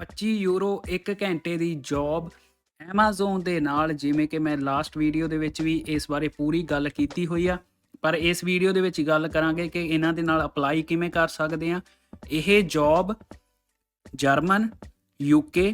€25 1 ਘੰਟੇ ਦੀ job Amazon ਦੇ ਨਾਲ, ਜਿਵੇਂ ਕਿ ਮੈਂ ਲਾਸਟ ਵੀਡੀਓ ਦੇ ਵਿੱਚ ਵੀ ਇਸ ਬਾਰੇ ਪੂਰੀ ਗੱਲ ਕੀਤੀ ਹੋਈ ਆ। ਪਰ ਇਸ ਵੀਡੀਓ ਦੇ ਵਿੱਚ ਗੱਲ ਕਰਾਂਗੇ ਕਿ ਇਹਨਾਂ ਦੇ ਨਾਲ ਅਪਲਾਈ ਕਿਵੇਂ ਕਰ ਸਕਦੇ ਆ। ਇਹ job German, UK,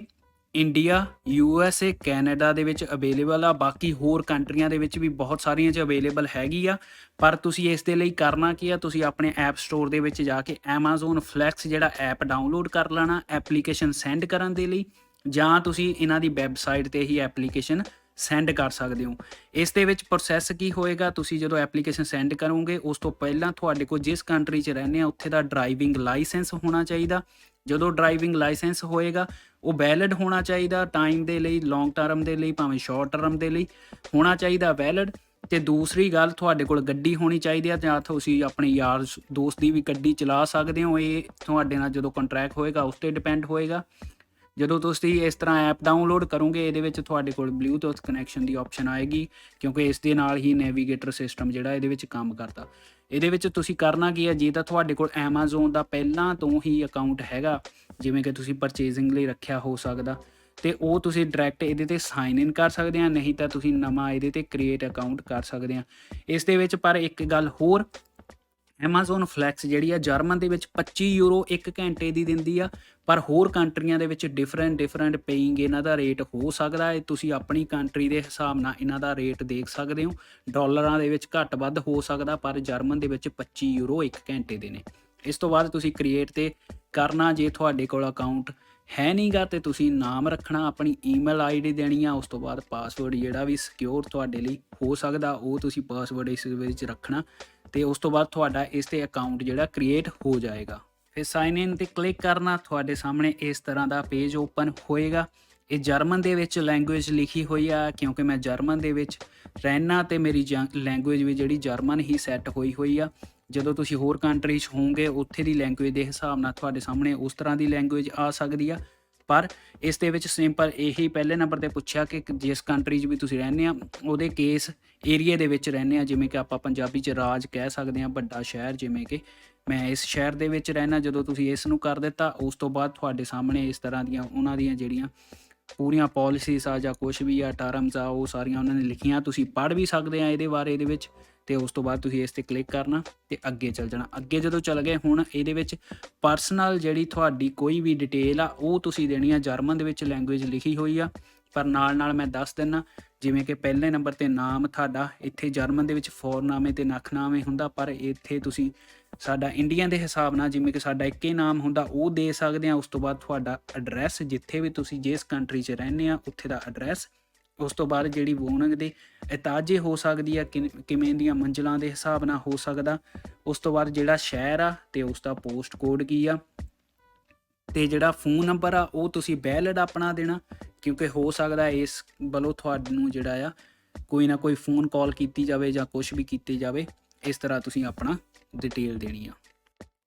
India, USA, Canada ਦੇ ਵਿੱਚ ਅਵੇਲੇਬਲ ਆ। ਬਾਕੀ ਹੋਰ ਕੰਟਰੀਆਂ ਦੇ ਵਿੱਚ ਵੀ ਬਹੁਤ ਸਾਰੀਆਂ 'ਚ ਅਵੇਲੇਬਲ ਹੈਗੀ ਆ। ਪਰ ਤੁਸੀਂ ਇਸ ਦੇ ਲਈ ਕਰਨਾ ਕੀ ਆ, ਤੁਸੀਂ ਆਪਣੇ ਐਪ ਸਟੋਰ ਦੇ ਵਿੱਚ ਜਾ ਕੇ ਐਮਾਜ਼ੋਨ ਫਲੈਕਸ ਜਿਹੜਾ ਐਪ ਡਾਊਨਲੋਡ ਕਰ ਲੈਣਾ ਐਪਲੀਕੇਸ਼ਨ ਸੈਂਡ ਕਰਨ ਦੇ ਲਈ, ਜਾਂ ਤੁਸੀਂ ਇਹਨਾਂ ਦੀ ਵੈਬਸਾਈਟ 'ਤੇ ਹੀ ਐਪਲੀਕੇਸ਼ਨ ਸੈਂਡ ਕਰ ਸਕਦੇ ਹੋ। ਇਸ ਦੇ ਵਿੱਚ ਪ੍ਰੋਸੈਸ ਕੀ ਹੋਏਗਾ, ਤੁਸੀਂ ਜਦੋਂ ਐਪਲੀਕੇਸ਼ਨ ਸੈਂਡ ਕਰੋਗੇ ਉਸ ਤੋਂ ਪਹਿਲਾਂ ਤੁਹਾਡੇ ਕੋਲ ਜਿਸ ਕੰਟਰੀ 'ਚ ਰਹਿੰਦੇ ਆ ਉੱਥੇ ਦਾ ਡਰਾਈਵਿੰਗ ਲਾਇਸੈਂਸ ਹੋਣਾ ਚਾਹੀਦਾ। ਜਦੋਂ ਡਰਾਈਵਿੰਗ ਲਾਇਸੈਂਸ ਹੋਏਗਾ ਉਹ ਵੈਲਿਡ ਹੋਣਾ ਚਾਹੀਦਾ, ਟਾਈਮ ਦੇ ਲਈ, ਲੌਂਗ ਟਰਮ ਦੇ ਲਈ, ਭਾਵੇਂ ਸ਼ਾਰਟ ਟਰਮ ਦੇ ਲਈ ਹੋਣਾ ਚਾਹੀਦਾ ਵੈਲਿਡ। ਅਤੇ ਦੂਸਰੀ ਗੱਲ, ਤੁਹਾਡੇ ਕੋਲ ਗੱਡੀ ਹੋਣੀ ਚਾਹੀਦੀ ਆ, ਜਾਂ ਤੁਸੀਂ ਆਪਣੇ ਯਾਰ ਦੋਸਤ ਦੀ ਵੀ ਗੱਡੀ ਚਲਾ ਸਕਦੇ ਹੋ। ਇਹ ਤੁਹਾਡੇ ਨਾਲ ਜਦੋਂ ਕੰਟਰੈਕਟ ਹੋਏਗਾ ਉਸ 'ਤੇ ਡਿਪੈਂਡ ਹੋਏਗਾ। ਜਦੋਂ ਤੁਸੀਂ ਇਸ ਤਰ੍ਹਾਂ ਐਪ ਡਾਊਨਲੋਡ ਕਰੋਗੇ, ਇਹਦੇ ਵਿੱਚ ਤੁਹਾਡੇ ਕੋਲ ਬਲੂਟੁੱਥ ਕਨੈਕਸ਼ਨ ਦੀ ਆਪਸ਼ਨ ਆਏਗੀ, ਕਿਉਂਕਿ ਇਸ ਦੇ ਨਾਲ ਹੀ ਨੈਵੀਗੇਟਰ ਸਿਸਟਮ ਜਿਹੜਾ ਇਹਦੇ ਵਿੱਚ ਕੰਮ ਕਰਦਾ। ਇਹਦੇ ਵਿੱਚ ਤੁਸੀਂ ਕਰਨਾ ਕੀ ਹੈ, ਜੇ ਤਾਂ ਤੁਹਾਡੇ ਕੋਲ ਐਮਾਜ਼ੋਨ ਦਾ ਪਹਿਲਾਂ ਤੋਂ ਹੀ ਅਕਾਊਂਟ ਹੈਗਾ, ਜਿਵੇਂ ਕਿ ਤੁਸੀਂ ਪਰਚੇਜ਼ਿੰਗ ਲਈ ਰੱਖਿਆ ਹੋ ਸਕਦਾ, ਅਤੇ ਉਹ ਤੁਸੀਂ ਡਾਇਰੈਕਟ ਇਹਦੇ 'ਤੇ ਸਾਈਨ ਇਨ ਕਰ ਸਕਦੇ ਆ, ਨਹੀਂ ਤਾਂ ਤੁਸੀਂ ਨਵਾਂ ਇਹਦੇ 'ਤੇ ਕ੍ਰੀਏਟ ਅਕਾਊਂਟ ਕਰ ਸਕਦੇ ਆ। ਇਸ ਦੇ ਵਿੱਚ ਪਰ ਇੱਕ ਗੱਲ ਹੋਰ, ਐਮਾਜ਼ੋਨ ਫਲੈਕਸ ਜਿਹੜੀ ਆ ਜਰਮਨ ਦੇ ਵਿੱਚ €25 1 ਘੰਟੇ ਦੀ ਦਿੰਦੀ ਆ, ਪਰ ਹੋਰ ਕੰਟਰੀਆਂ ਦੇ ਵਿੱਚ ਡਿਫਰੈਂਟ ਪੇਇੰਗ ਇਹਨਾਂ ਦਾ ਰੇਟ ਹੋ ਸਕਦਾ ਹੈ। ਤੁਸੀਂ ਆਪਣੀ ਕੰਟਰੀ ਦੇ ਹਿਸਾਬ ਨਾਲ ਇਹਨਾਂ ਦਾ ਰੇਟ ਦੇਖ ਸਕਦੇ ਹੋ। ਡਾਲਰਾਂ ਦੇ ਵਿੱਚ ਘੱਟ ਵੱਧ ਹੋ ਸਕਦਾ, ਪਰ ਜਰਮਨ ਦੇ ਵਿੱਚ €25 1 ਘੰਟੇ ਦੇ ਨੇ। ਇਸ ਤੋਂ ਬਾਅਦ ਤੁਸੀਂ ਕ੍ਰੀਏਟ 'ਤੇ ਕਰਨਾ। ਜੇ ਤੁਹਾਡੇ ਕੋਲ ਅਕਾਊਂਟ ਹੈ ਨਹੀਂਗਾ ਤੇ ਤੁਸੀਂ ਨਾਮ ਰੱਖਣਾ, ਆਪਣੀ ਈਮੇਲ ID ਦੇਣੀ ਆ, ਉਸ ਤੋਂ ਬਾਅਦ ਪਾਸਵਰਡ ਜਿਹੜਾ ਵੀ ਸਿਕਿਉਰ ਤੁਹਾਡੇ ਲਈ ਹੋ ਸਕਦਾ ਉਹ ਤੁਸੀਂ ਪਾਸਵਰਡ ਇਸ ਵਿੱਚ ਰੱਖਣਾ, ਅਤੇ ਉਸ ਤੋਂ ਬਾਅਦ ਤੁਹਾਡਾ ਇਸ 'ਤੇ ਅਕਾਊਂਟ ਜਿਹੜਾ ਕ੍ਰੀਏਟ ਹੋ ਜਾਏਗਾ। ਫਿਰ ਸਾਈਨ ਇਨ 'ਤੇ ਕਲਿੱਕ ਕਰਨਾ, ਤੁਹਾਡੇ ਸਾਹਮਣੇ ਇਸ ਤਰ੍ਹਾਂ ਦਾ ਪੇਜ ਓਪਨ ਹੋਏਗਾ। ਇਹ ਜਰਮਨ ਦੇ ਵਿੱਚ ਲੈਂਗੁਏਜ ਲਿਖੀ ਹੋਈ ਆ, ਕਿਉਂਕਿ ਮੈਂ ਜਰਮਨ ਦੇ ਵਿੱਚ ਰਹਿਣਾ ਅਤੇ ਮੇਰੀ ਲੈਂਗੁਏਜ ਵੀ ਜਿਹੜੀ ਜਰਮਨ ਹੀ ਸੈੱਟ ਹੋਈ ਆ। ਜਦੋਂ ਤੁਸੀਂ ਹੋਰ ਕੰਟਰੀ 'ਚ ਹੋਵੋਗੇ ਉੱਥੇ ਦੀ ਲੈਂਗੁਏਜ ਦੇ ਹਿਸਾਬ ਨਾਲ ਤੁਹਾਡੇ ਸਾਹਮਣੇ ਉਸ ਤਰ੍ਹਾਂ ਦੀ ਲੈਂਗੁਏਜ ਆ ਸਕਦੀ ਆ। ਪਰ ਇਸ ਦੇ ਵਿੱਚ ਸਿੰਪਲ ਇਹੀ ਪਹਿਲੇ ਨੰਬਰ 'ਤੇ ਪੁੱਛਿਆ ਕਿ ਜਿਸ ਕੰਟਰੀ 'ਚ ਵੀ ਤੁਸੀਂ ਰਹਿੰਦੇ ਆ ਉਹਦੇ ਕੇਸ ਏਰੀਏ ਦੇ ਵਿੱਚ ਰਹਿੰਦੇ ਆ, ਜਿਵੇਂ ਕਿ ਆਪਾਂ ਪੰਜਾਬੀ 'ਚ ਰਾਜ ਕਹਿ ਸਕਦੇ ਹਾਂ, ਵੱਡਾ ਸ਼ਹਿਰ, ਜਿਵੇਂ ਕਿ ਮੈਂ ਇਸ ਸ਼ਹਿਰ ਦੇ ਵਿੱਚ ਰਹਿਣਾ। ਜਦੋਂ ਤੁਸੀਂ ਇਸ ਨੂੰ ਕਰ ਦਿੱਤਾ, ਉਸ ਤੋਂ ਬਾਅਦ ਤੁਹਾਡੇ ਸਾਹਮਣੇ ਇਸ ਤਰ੍ਹਾਂ ਦੀਆਂ ਉਹਨਾਂ ਦੀਆਂ ਜਿਹੜੀਆਂ ਪੂਰੀਆਂ ਪੋਲਿਸੀਜ਼ ਆ ਜਾਂ ਕੁਛ ਵੀ ਆ, ਟਰਮਸ ਆ, ਉਹ ਸਾਰੀਆਂ ਉਹਨਾਂ ਨੇ ਲਿਖੀਆਂ। ਤੁਸੀਂ ਪੜ੍ਹ ਵੀ ਸਕਦੇ ਆ ਇਹਦੇ ਬਾਰੇ ਇਹਦੇ ਵਿੱਚ, ਅਤੇ ਉਸ ਤੋਂ ਬਾਅਦ ਤੁਸੀਂ ਇਸ 'ਤੇ ਕਲਿੱਕ ਕਰਨਾ ਅਤੇ ਅੱਗੇ ਚੱਲ ਜਾਣਾ। ਅੱਗੇ ਜਦੋਂ ਚੱਲ ਗਏ, ਹੁਣ ਇਹਦੇ ਵਿੱਚ ਪਰਸਨਲ ਜਿਹੜੀ ਤੁਹਾਡੀ ਕੋਈ ਵੀ ਡਿਟੇਲ ਆ ਉਹ ਤੁਸੀਂ ਦੇਣੀ ਆ। ਜਰਮਨ ਦੇ ਵਿੱਚ ਲੈਂਗੁਏਜ ਲਿਖੀ ਹੋਈ ਆ, ਪਰ ਨਾਲ ਮੈਂ ਦੱਸ ਦਿੰਦਾ, ਜਿਵੇਂ ਕਿ ਪਹਿਲੇ ਨੰਬਰ 'ਤੇ ਨਾਮ ਤੁਹਾਡਾ, ਇੱਥੇ ਜਰਮਨ ਦੇ ਵਿੱਚ ਫੋਰਨਾਮੇ ਅਤੇ ਨਖਨਾਮੇ ਹੁੰਦਾ, ਪਰ ਇੱਥੇ ਤੁਸੀਂ ਸਾਡਾ ਇੰਡੀਆ ਦੇ ਹਿਸਾਬ ਨਾਲ ਜਿਵੇਂ ਕਿ ਸਾਡਾ ਇੱਕ ਹੀ ਨਾਮ ਹੁੰਦਾ ਉਹ ਦੇ ਸਕਦੇ ਆ। ਉਸ ਤੋਂ ਬਾਅਦ ਤੁਹਾਡਾ ਐਡਰੈਸ, ਜਿੱਥੇ ਵੀ ਤੁਸੀਂ ਜਿਸ ਕੰਟਰੀ 'ਚ ਰਹਿੰਦੇ ਆ ਉੱਥੇ ਦਾ ਐਡਰੈਸ। ਉਸ ਤੋਂ ਬਾਅਦ ਜਿਹੜੀ ਵੋਨਿੰਗ ਦੇ ਇਤਾਜੇ ਹੋ ਸਕਦੀ ਆ, ਕਿਵੇਂ ਦੀਆਂ ਮੰਜ਼ਿਲਾਂ ਦੇ ਹਿਸਾਬ ਨਾਲ ਹੋ ਸਕਦਾ। ਉਸ ਤੋਂ ਬਾਅਦ ਜਿਹੜਾ ਸ਼ਹਿਰ ਆ ਅਤੇ ਉਸ ਦਾ ਪੋਸਟ ਕੋਡ ਕੀ ਆ, ਅਤੇ ਜਿਹੜਾ ਫੋਨ ਨੰਬਰ ਆ ਉਹ ਤੁਸੀਂ ਵੈਲਿਡ ਆਪਣਾ ਦੇਣਾ, ਕਿਉਂਕਿ ਹੋ ਸਕਦਾ ਇਸ ਵੱਲੋਂ ਤੁਹਾਨੂੰ ਜਿਹੜਾ ਆ ਕੋਈ ਨਾ ਕੋਈ ਫੋਨ ਕਾਲ ਕੀਤੀ ਜਾਵੇ ਜਾਂ ਕੁਛ ਵੀ ਕੀਤੀ ਜਾਵੇ। ਇਸ ਤਰ੍ਹਾਂ ਤੁਸੀਂ ਆਪਣਾ ਡਿਟੇਲ ਦੇਣੀ ਆ।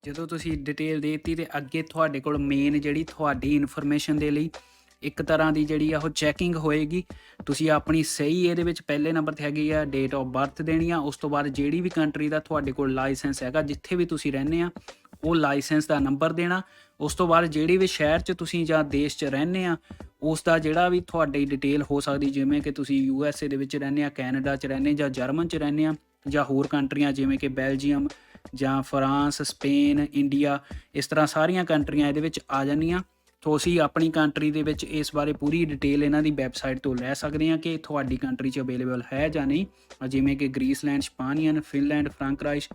ਜਦੋਂ ਤੁਸੀਂ ਡਿਟੇਲ ਦੇ ਦਿੱਤੀ, ਅਤੇ ਅੱਗੇ ਤੁਹਾਡੇ ਕੋਲ ਮੇਨ ਜਿਹੜੀ ਤੁਹਾਡੀ ਇਨਫੋਰਮੇਸ਼ਨ ਦੇ ਲਈ ਇੱਕ ਤਰ੍ਹਾਂ ਦੀ ਜਿਹੜੀ ਆ ਉਹ ਚੈਕਿੰਗ ਹੋਏਗੀ। ਤੁਸੀਂ ਆਪਣੀ ਸਹੀ ਇਹਦੇ ਵਿੱਚ ਪਹਿਲੇ ਨੰਬਰ 'ਤੇ ਹੈਗੀ ਆ ਡੇਟ ਆਫ ਬਰਥ ਦੇਣੀ ਆ। ਉਸ ਤੋਂ ਬਾਅਦ ਜਿਹੜੀ ਵੀ ਕੰਟਰੀ ਦਾ ਤੁਹਾਡੇ ਕੋਲ ਲਾਇਸੈਂਸ ਹੈਗਾ, ਜਿੱਥੇ ਵੀ ਤੁਸੀਂ ਰਹਿੰਦੇ ਆ, ਉਹ ਲਾਇਸੈਂਸ ਦਾ ਨੰਬਰ ਦੇਣਾ। ਉਸ ਤੋਂ ਬਾਅਦ ਜਿਹੜੀ ਵੀ ਸ਼ਹਿਰ 'ਚ ਤੁਸੀਂ ਜਾਂ ਦੇਸ਼ 'ਚ ਰਹਿੰਦੇ ਆ, ਉਸ ਦਾ ਜਿਹੜਾ ਵੀ ਤੁਹਾਡੀ ਡਿਟੇਲ ਹੋ ਸਕਦੀ, ਜਿਵੇਂ ਕਿ ਤੁਸੀਂ USA ਦੇ ਵਿੱਚ ਰਹਿੰਦੇ ਆ, ਕੈਨੇਡਾ 'ਚ ਰਹਿੰਦੇ ਜਾਂ ਜਰਮਨ 'ਚ ਰਹਿੰਦੇ ਆ, ਜਾਂ ਹੋਰ ਕੰਟਰੀਆਂ ਜਿਵੇਂ ਕਿ ਬੈਲਜੀਅਮ ਜਾਂ ਫਰਾਂਸ, ਸਪੇਨ, ਇੰਡੀਆ, ਇਸ ਤਰ੍ਹਾਂ ਸਾਰੀਆਂ ਕੰਟਰੀਆਂ ਇਹਦੇ ਵਿੱਚ ਆ ਜਾਂਦੀਆਂ। ਤੁਸੀਂ ਆਪਣੀ ਕੰਟਰੀ ਦੇ ਵਿੱਚ ਇਸ ਬਾਰੇ ਪੂਰੀ ਡਿਟੇਲ ਇਹਨਾਂ ਦੀ ਵੈਬਸਾਈਟ ਤੋਂ ਲੈ ਸਕਦੇ ਆ ਕਿ ਤੁਹਾਡੀ ਕੰਟਰੀ 'ਚ ਅਵੇਲੇਬਲ ਹੈ ਜਾਂ ਨਹੀਂ। ਜਿਵੇਂ ਕਿ ਗ੍ਰੀਸਲੈਂਡ, ਸਪਾਨੀਅਨ, ਫਿਨਲੈਂਡ, ਫਰਾਂਕਰਾਈਸ਼,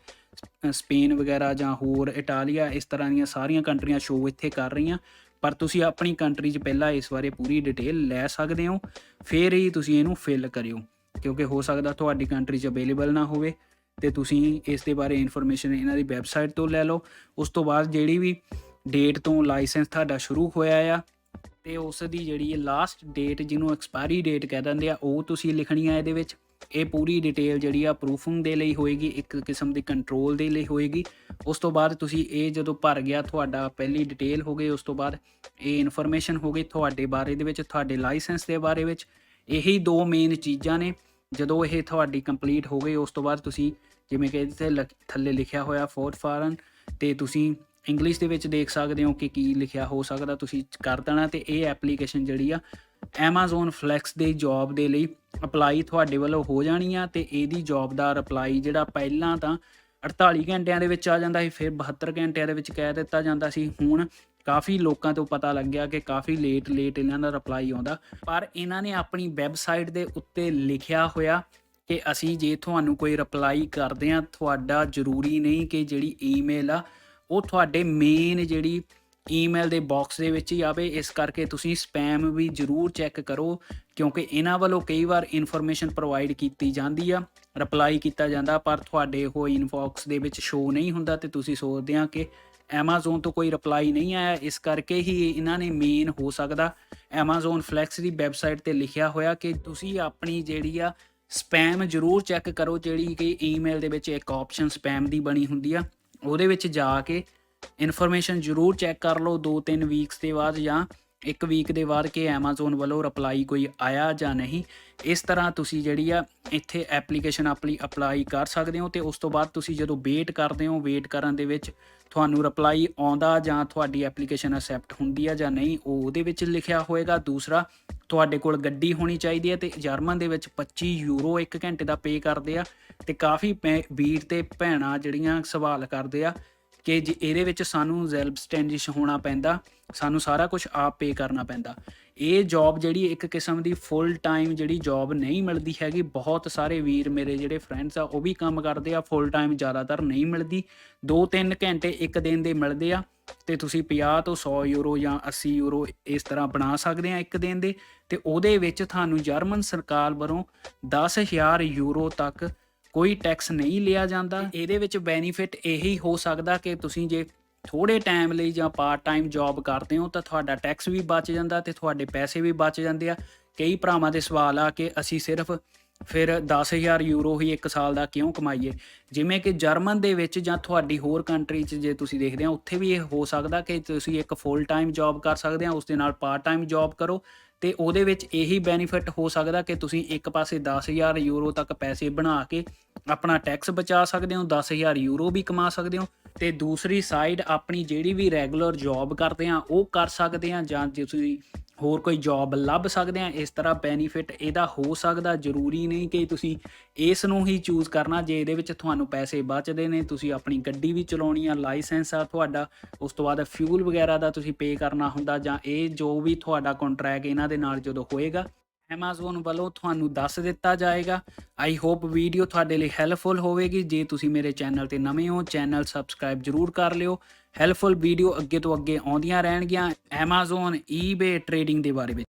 ਸਪੇਨ ਵਗੈਰਾ, ਜਾਂ ਹੋਰ ਇਟਾਲੀਆ, ਇਸ ਤਰ੍ਹਾਂ ਦੀਆਂ ਸਾਰੀਆਂ ਕੰਟਰੀਆਂ ਸ਼ੋਅ ਇੱਥੇ ਕਰ ਰਹੀਆਂ। ਪਰ ਤੁਸੀਂ ਆਪਣੀ ਕੰਟਰੀ 'ਚ ਪਹਿਲਾਂ ਇਸ ਬਾਰੇ ਪੂਰੀ ਡਿਟੇਲ ਲੈ ਸਕਦੇ ਹੋ, ਫਿਰ ਹੀ ਤੁਸੀਂ ਇਹਨੂੰ ਫਿਲ ਕਰਿਓ, ਕਿਉਂਕਿ ਹੋ ਸਕਦਾ ਤੁਹਾਡੀ ਕੰਟਰੀ 'ਚ ਅਵੇਲੇਬਲ ਨਾ ਹੋਵੇ, ਅਤੇ ਤੁਸੀਂ ਇਸ ਦੇ ਬਾਰੇ ਇਨਫੋਰਮੇਸ਼ਨ ਇਹਨਾਂ ਦੀ ਵੈਬਸਾਈਟ ਤੋਂ ਲੈ ਲਓ। ਉਸ ਤੋਂ ਬਾਅਦ ਜਿਹੜੀ ਵੀ ਡੇਟ ਤੋਂ ਲਾਇਸੈਂਸ ਤੁਹਾਡਾ ਸ਼ੁਰੂ ਹੋਇਆ ਆ, ਅਤੇ ਉਸ ਦੀ ਜਿਹੜੀ ਲਾਸਟ ਡੇਟ, ਜਿਹਨੂੰ ਐਕਸਪਾਇਰੀ ਡੇਟ ਕਹਿ ਦਿੰਦੇ ਆ, ਉਹ ਤੁਸੀਂ ਲਿਖਣੀ ਆ ਇਹਦੇ ਵਿੱਚ। ਇਹ ਪੂਰੀ ਡਿਟੇਲ ਜਿਹੜੀ ਆ ਪ੍ਰੂਫਿੰਗ ਦੇ ਲਈ ਹੋਏਗੀ, ਇੱਕ ਕਿਸਮ ਦੀ ਕੰਟਰੋਲ ਦੇ ਲਈ ਹੋਏਗੀ। ਉਸ ਤੋਂ ਬਾਅਦ ਤੁਸੀਂ ਇਹ ਜਦੋਂ ਭਰ ਗਿਆ, ਤੁਹਾਡਾ ਪਹਿਲੀ ਡਿਟੇਲ ਹੋ ਗਈ, ਉਸ ਤੋਂ ਬਾਅਦ ਇਹ ਇਨਫੋਰਮੇਸ਼ਨ ਹੋ ਗਈ ਤੁਹਾਡੇ ਬਾਰੇ ਦੇ ਵਿੱਚ, ਤੁਹਾਡੇ ਲਾਇਸੈਂਸ ਦੇ ਬਾਰੇ ਵਿੱਚ। ਇਹੀ ਦੋ ਮੇਨ ਚੀਜ਼ਾਂ ਨੇ। ਜਦੋਂ ਇਹ ਤੁਹਾਡੀ ਕੰਪਲੀਟ ਹੋ ਗਈ, ਉਸ ਤੋਂ ਬਾਅਦ ਤੁਸੀਂ ਜਿਵੇਂ ਕਿ ਇਹਦੇ ਥੱਲੇ ਲਿਖਿਆ ਹੋਇਆ ਫੋਰਟਫਾਰਨ, ਅਤੇ ਤੁਸੀਂ ਇੰਗਲਿਸ਼ ਦੇ ਵਿੱਚ ਦੇਖ ਸਕਦੇ ਹੋ ਕਿ ਕੀ ਲਿਖਿਆ ਹੋ ਸਕਦਾ, ਤੁਸੀਂ ਕਰ ਦੇਣਾ। ਤੇ ਇਹ ਐਪਲੀਕੇਸ਼ਨ ਜਿਹੜੀ ਆ Amazon Flex ਦੇ ਜੋਬ ਦੇ ਲਈ ਅਪਲਾਈ ਤੁਹਾਡੇ ਵੱਲੋਂ ਹੋ ਜਾਣੀ ਆ। ਤੇ ਇਹਦੀ ਜੋਬ ਦਾ ਰਿਪਲਾਈ ਜਿਹੜਾ ਪਹਿਲਾਂ ਤਾਂ 48 ਘੰਟਿਆਂ ਦੇ ਵਿੱਚ ਆ ਜਾਂਦਾ ਸੀ, ਫਿਰ 72 ਘੰਟਿਆਂ ਦੇ ਵਿੱਚ ਕਹਿ ਦਿੱਤਾ ਜਾਂਦਾ ਸੀ। ਹੁਣ ਕਾਫੀ ਲੋਕਾਂ ਤੋਂ ਪਤਾ ਲੱਗਿਆ ਕਿ ਕਾਫੀ ਲੇਟ ਇਹਨਾਂ ਦਾ ਰਿਪਲਾਈ ਆਉਂਦਾ। ਪਰ ਇਹਨਾਂ ਨੇ ਆਪਣੀ ਵੈਬਸਾਈਟ ਦੇ ਉੱਤੇ ਲਿਖਿਆ ਹੋਇਆ ਕਿ ਅਸੀਂ ਜੇ ਤੁਹਾਨੂੰ ਕੋਈ ਰਿਪਲਾਈ ਕਰਦੇ ਹਾਂ, ਤੁਹਾਡਾ ਜ਼ਰੂਰੀ ਨਹੀਂ ਕਿ ਜਿਹੜੀ ਈਮੇਲ ਆ ਉਹ ਤੁਹਾਡੇ ਮੇਨ ਜਿਹੜੀ ਈਮੇਲ ਦੇ ਬਾਕਸ ਦੇ ਵਿੱਚ ਹੀ ਆਵੇ। ਇਸ ਕਰਕੇ ਤੁਸੀਂ ਸਪੈਮ ਵੀ ਜ਼ਰੂਰ ਚੈੱਕ ਕਰੋ, ਕਿਉਂਕਿ ਇਹਨਾਂ ਵੱਲੋਂ ਕਈ ਵਾਰ ਇਨਫੋਰਮੇਸ਼ਨ ਪ੍ਰੋਵਾਈਡ ਕੀਤੀ ਜਾਂਦੀ ਆ, ਰਿਪਲਾਈ ਕੀਤਾ ਜਾਂਦਾ, ਪਰ ਤੁਹਾਡੇ ਉਹ ਇਨਬਾਕਸ ਦੇ ਵਿੱਚ ਸ਼ੋ ਨਹੀਂ ਹੁੰਦਾ ਤੇ ਤੁਸੀਂ ਸੋਚਦੇ ਆ ਕਿ Amazon ਤੋਂ ਕੋਈ ਰਿਪਲਾਈ ਨਹੀਂ ਆਇਆ। ਇਸ ਕਰਕੇ ਹੀ ਇਹਨਾਂ ਨੇ ਮੇਨ ਹੋ ਸਕਦਾ Amazon Flex ਦੀ ਵੈਬਸਾਈਟ ਤੇ ਲਿਖਿਆ ਹੋਇਆ ਕਿ ਤੁਸੀਂ ਆਪਣੀ ਜਿਹੜੀ ਆ ਸਪੈਮ ਜ਼ਰੂਰ ਚੈੱਕ ਕਰੋ। ਜਿਹੜੀ ਕਿ ਈਮੇਲ ਦੇ ਵਿੱਚ ਇੱਕ ਆਪਸ਼ਨ ਸਪੈਮ ਦੀ ਬਣੀ ਹੁੰਦੀ ਆ, ਉਹਦੇ ਵਿੱਚ ਜਾ ਕੇ ਇਨਫੋਰਮੇਸ਼ਨ ਜ਼ਰੂਰ ਚੈੱਕ ਕਰ ਲਓ 2-3 ਵੀਕਸ ਦੇ ਬਾਅਦ ਜਾਂ 1 ਵੀਕ ਦੇ ਬਾਅਦ ਕਿ Amazon ਵੱਲੋਂ ਰਿਪਲਾਈ ਕੋਈ ਆਇਆ ਜਾਂ ਨਹੀਂ। ਇਸ ਤਰ੍ਹਾਂ ਤੁਸੀਂ ਜਿਹੜੀ ਆ ਇੱਥੇ ਐਪਲੀਕੇਸ਼ਨ ਆਪਣੀ ਅਪਲਾਈ ਕਰ ਸਕਦੇ ਹੋ। ਤੇ ਉਸ ਤੋਂ ਬਾਅਦ ਤੁਸੀਂ ਜਦੋਂ ਵੇਟ ਕਰਦੇ ਹੋ, ਵੇਟ ਕਰਨ ਦੇ ਵਿੱਚ ਤੁਹਾਨੂੰ ਰਿਪਲਾਈ ਆਉਂਦਾ ਜਾਂ ਤੁਹਾਡੀ ਐਪਲੀਕੇਸ਼ਨ ਅਸੈਪਟ ਹੁੰਦੀ ਆ ਜਾਂ ਨਹੀਂ, ਉਹ ਉਹਦੇ ਵਿੱਚ ਲਿਖਿਆ ਹੋਏਗਾ। ਦੂਸਰਾ, ਤੁਹਾਡੇ ਕੋਲ ਗੱਡੀ ਹੋਣੀ ਚਾਹੀਦੀ ਹੈ। ਤੇ ਜਰਮਨ ਦੇ ਵਿੱਚ 25 ਯੂਰੋ 1 ਘੰਟੇ ਦਾ ਪੇ ਕਰਦੇ ਆ। ਤੇ ਕਾਫੀ ਵੀਰ ਤੇ ਭੈਣਾਂ ਜਿਹੜੀਆਂ ਸਵਾਲ ਕਰਦੇ ਆ ਕਿ ਜੇ ਇਹਦੇ ਵਿੱਚ ਸਾਨੂੰ ਜ਼ੈਲਬਸਟੈਂਡਿਸ਼ ਹੋਣਾ ਪੈਂਦਾ, ਸਾਨੂੰ ਸਾਰਾ ਕੁਝ ਆਪ ਪੇ ਕਰਨਾ ਪੈਂਦਾ। ਇਹ ਜੋਬ ਜਿਹੜੀ ਇੱਕ ਕਿਸਮ ਦੀ ਫੁੱਲ ਟਾਈਮ ਜਿਹੜੀ ਜੋਬ ਨਹੀਂ ਮਿਲਦੀ ਹੈਗੀ। ਬਹੁਤ ਸਾਰੇ ਵੀਰ ਮੇਰੇ ਜਿਹੜੇ ਫਰੈਂਡਸ ਆ ਉਹ ਵੀ ਕੰਮ ਕਰਦੇ ਆ, ਫੁੱਲ ਟਾਈਮ ਜ਼ਿਆਦਾਤਰ ਨਹੀਂ ਮਿਲਦੀ, 2-3 ਘੰਟੇ ਇੱਕ ਦਿਨ ਦੇ ਮਿਲਦੇ ਆ। ਤੇ ਤੁਸੀਂ 50 ਤੋਂ 100 ਯੂਰੋ ਜਾਂ 80 ਯੂਰੋ ਇਸ ਤਰ੍ਹਾਂ ਬਣਾ ਸਕਦੇ ਆ ਇੱਕ ਦਿਨ ਦੇ। ਤੇ ਉਹਦੇ ਵਿੱਚ ਤੁਹਾਨੂੰ ਜਰਮਨ ਸਰਕਾਰ ਵੱਲੋਂ 10,000 ਯੂਰੋ ਤੱਕ ਕੋਈ ਟੈਕਸ ਨਹੀਂ ਲਿਆ ਜਾਂਦਾ। ਇਹਦੇ ਵਿੱਚ ਬੈਨੀਫਿਟ ਇਹੀ ਹੋ ਸਕਦਾ ਕਿ ਤੁਸੀਂ ਜੇ ਥੋੜ੍ਹੇ ਟਾਈਮ ਲਈ ਜਾਂ ਪਾਰਟ ਟਾਈਮ ਜੋਬ ਕਰਦੇ ਹੋ ਤਾਂ ਤੁਹਾਡਾ ਟੈਕਸ ਵੀ ਬਚ ਜਾਂਦਾ ਤੇ ਤੁਹਾਡੇ ਪੈਸੇ ਵੀ ਬਚ ਜਾਂਦੇ ਆ। ਕਈ ਭਰਾਵਾਂ ਦੇ ਸਵਾਲ ਆ ਕਿ ਅਸੀਂ ਸਿਰਫ ਫਿਰ 10,000 ਯੂਰੋ ਹੀ 1 ਸਾਲ ਦਾ ਕਿਉਂ ਕਮਾਈਏ। ਜਿਵੇਂ ਕਿ ਜਰਮਨ ਦੇ ਵਿੱਚ ਜਾਂ ਤੁਹਾਡੀ ਹੋਰ ਕੰਟਰੀ 'ਚ ਜੇ ਤੁਸੀਂ ਦੇਖਦੇ ਹੋ, ਉੱਥੇ ਵੀ ਇਹ ਹੋ ਸਕਦਾ ਕਿ ਤੁਸੀਂ ਇੱਕ ਫੁੱਲ ਟਾਈਮ ਜੋਬ ਕਰ ਸਕਦੇ ਆ, ਉਸ ਦੇ ਨਾਲ ਪਾਰਟ ਟਾਈਮ ਜੋਬ ਕਰੋ। ਤੇ ਉਹਦੇ ਵਿੱਚ ਇਹੀ ਬੈਨੀਫਿਟ ਹੋ ਸਕਦਾ ਕਿ ਤੁਸੀਂ ਇੱਕ ਪਾਸੇ 10,000 ਯੂਰੋ ਤੱਕ ਪੈਸੇ ਬਣਾ ਕੇ ਆਪਣਾ ਟੈਕਸ ਬਚਾ ਸਕਦੇ ਹੋ, 10,000 ਯੂਰੋ ਵੀ ਕਮਾ ਸਕਦੇ ਹੋ। ਤੇ ਦੂਸਰੀ ਸਾਈਡ ਆਪਣੀ ਜਿਹੜੀ ਵੀ ਰੈਗੂਲਰ ਜੋਬ ਕਰਦੇ ਆ ਉਹ ਕਰ ਸਕਦੇ ਆ, ਜਾਂ ਜੇ ਤੁਸੀਂ ਹੋਰ ਕੋਈ ਜੋਬ ਲੱਭ ਸਕਦੇ ਆ। ਇਸ ਤਰ੍ਹਾਂ ਬੈਨੀਫਿਟ ਇਹਦਾ ਹੋ ਸਕਦਾ। ਜ਼ਰੂਰੀ ਨਹੀਂ ਕਿ ਤੁਸੀਂ ਇਸ ਨੂੰ ਹੀ ਚੂਜ਼ ਕਰਨਾ। ਜੇ ਇਹਦੇ ਵਿੱਚ ਤੁਹਾਨੂੰ ਪੈਸੇ ਬਚਦੇ ਨੇ, ਤੁਸੀਂ ਆਪਣੀ ਗੱਡੀ ਵੀ ਚਲਾਉਣੀ ਆ, ਲਾਇਸੈਂਸ ਆ ਤੁਹਾਡਾ, ਉਸ ਤੋਂ ਬਾਅਦ ਫਿਊਲ ਵਗੈਰਾ ਦਾ ਤੁਸੀਂ ਪੇ ਕਰਨਾ ਹੁੰਦਾ, ਜਾਂ ਇਹ ਜੋ ਵੀ ਤੁਹਾਡਾ ਕੰਟਰੈਕਟ ਇਹਨਾਂ ਦੇ ਨਾਲ ਜਦੋਂ ਹੋਏਗਾ Amazon ਵੱਲੋਂ ਤੁਹਾਨੂੰ ਦੱਸ ਦਿੱਤਾ ਜਾਏਗਾ। ਆਈ ਹੋਪ ਵੀਡੀਓ ਤੁਹਾਡੇ ਲਈ ਹੈਲਪਫੁਲ ਹੋਵੇਗੀ। ਜੇ ਤੁਸੀਂ ਮੇਰੇ ਚੈਨਲ ਤੇ ਨਵੇਂ ਹੋ, ਚੈਨਲ ਸਬਸਕ੍ਰਾਈਬ ਜ਼ਰੂਰ ਕਰ ਲਿਓ। ਹੈਲਪਫੁਲ ਵੀਡੀਓ ਅੱਗੇ ਤੋਂ ਅੱਗੇ ਆਉਂਦੀਆਂ ਰਹਿਣਗੀਆਂ Amazon eBay ਟ੍ਰੇਡਿੰਗ ਦੇ ਬਾਰੇ ਵਿੱਚ।